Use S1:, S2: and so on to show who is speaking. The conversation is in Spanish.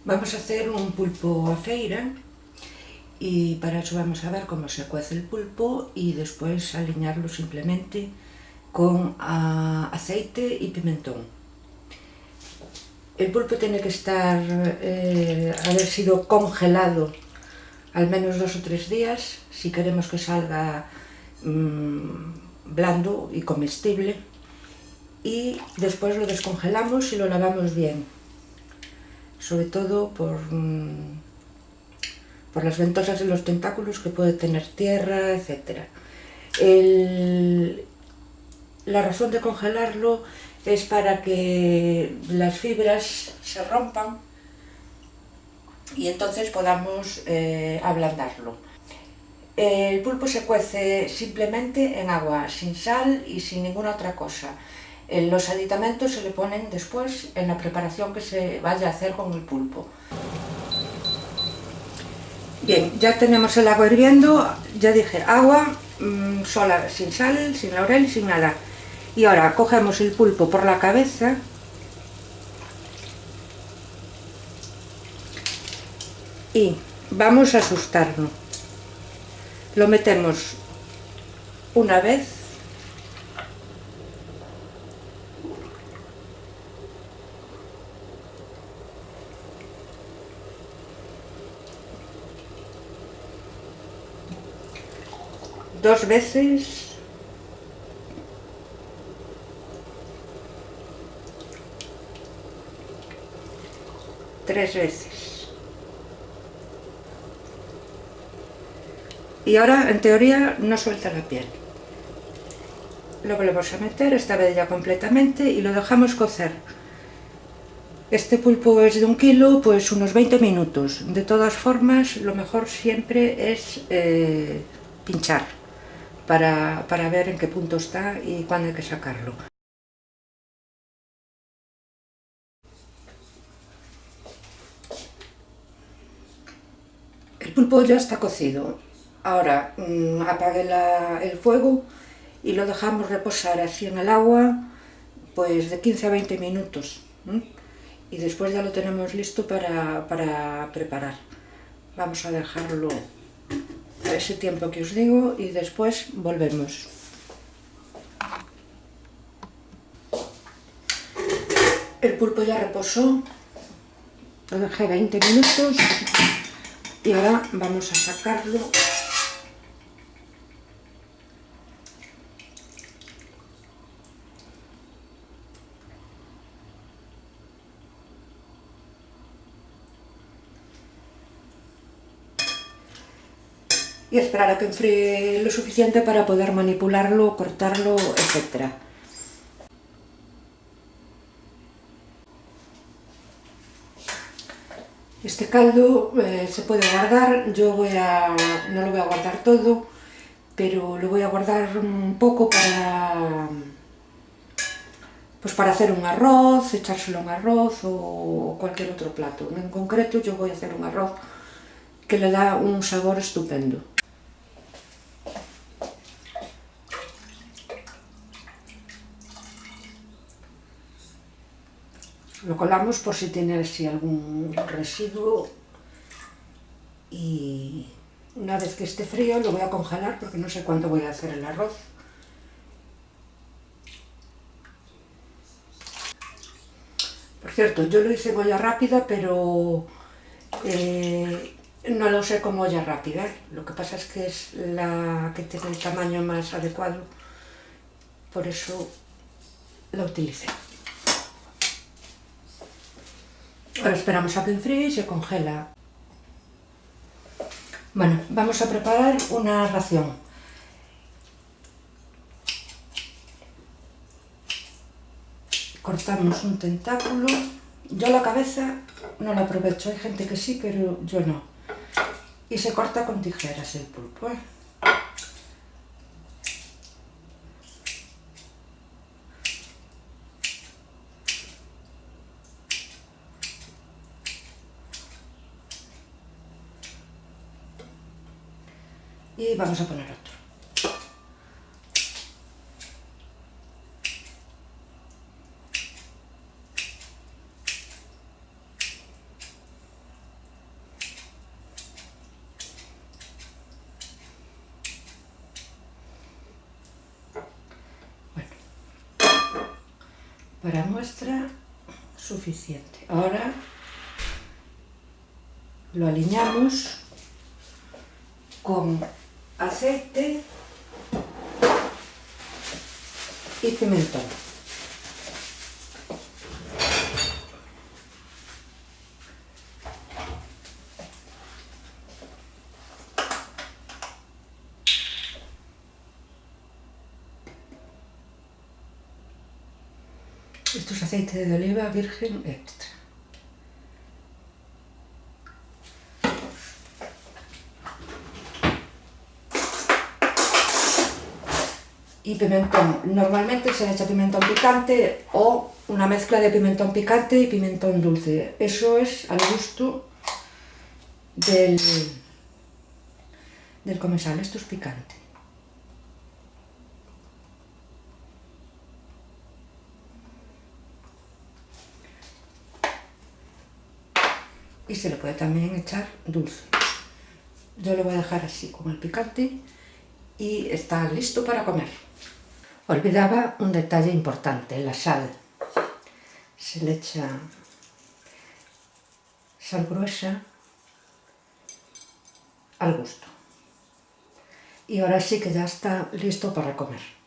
S1: Vamos a hacer un pulpo a feira y para eso vamos a ver cómo se cuece el pulpo y después aliñarlo simplemente con aceite y pimentón. El pulpo tiene que haber sido congelado al menos 2 o 3 días si queremos que salga blando y comestible, y después lo descongelamos y lo lavamos bien, sobre todo por las ventosas de los tentáculos que puede tener tierra, etc. La razón de congelarlo es para que las fibras se rompan y entonces podamos ablandarlo. El pulpo se cuece simplemente en agua, sin sal y sin ninguna otra cosa. Los aditamentos se le ponen después en la preparación que se vaya a hacer con el pulpo. Bien, ya tenemos el agua hirviendo, ya dije, agua sola, sin sal, sin laurel, sin nada. Y ahora cogemos el pulpo por la cabeza y vamos a asustarlo. Lo metemos una vez, dos veces, tres veces. Y ahora, en teoría, no suelta la piel. Lo volvemos a meter, esta vez ya completamente, y lo dejamos cocer. Este pulpo es de 1 kilo, pues unos 20 minutos. De todas formas, lo mejor siempre es pinchar para ver en qué punto está y cuándo hay que sacarlo. El pulpo ya está cocido. Ahora apague el fuego y lo dejamos reposar así en el agua pues de 15 a 20 minutos. Y después ya lo tenemos listo para preparar. Vamos a dejarlo a ese tiempo que os digo y después volvemos. El pulpo ya reposó, lo dejé 20 minutos y ahora vamos a sacarlo. Y esperar a que enfríe lo suficiente para poder manipularlo, cortarlo, etc. Este caldo se puede guardar, yo no lo voy a guardar todo, pero lo voy a guardar un poco para hacer un arroz, echárselo a un arroz o cualquier otro plato. En concreto yo voy a hacer un arroz que le da un sabor estupendo. Lo colamos por si tiene así algún residuo y una vez que esté frío lo voy a congelar porque no sé cuánto voy a hacer el arroz. Por cierto, yo lo hice en olla rápida, pero no lo usé como olla rápida. Lo que pasa es que es la que tiene el tamaño más adecuado, por eso la utilicé. Ahora esperamos a que enfríe y se congela. Bueno, vamos a preparar una ración. Cortamos un tentáculo. Yo la cabeza no la aprovecho, hay gente que sí, pero yo no. Y se corta con tijeras el pulpo, Y vamos a poner otro. para muestra suficiente. Ahora lo aliñamos con aceite y pimentón. Esto es aceite de oliva virgen extra. Y pimentón. Normalmente se le echa pimentón picante o una mezcla de pimentón picante y pimentón dulce. Eso es al gusto del comensal. Esto es picante. Y se le puede también echar dulce. Yo lo voy a dejar así con el picante y está listo para comer. Olvidaba un detalle importante, la sal. Se le echa sal gruesa al gusto. Y ahora sí que ya está listo para comer.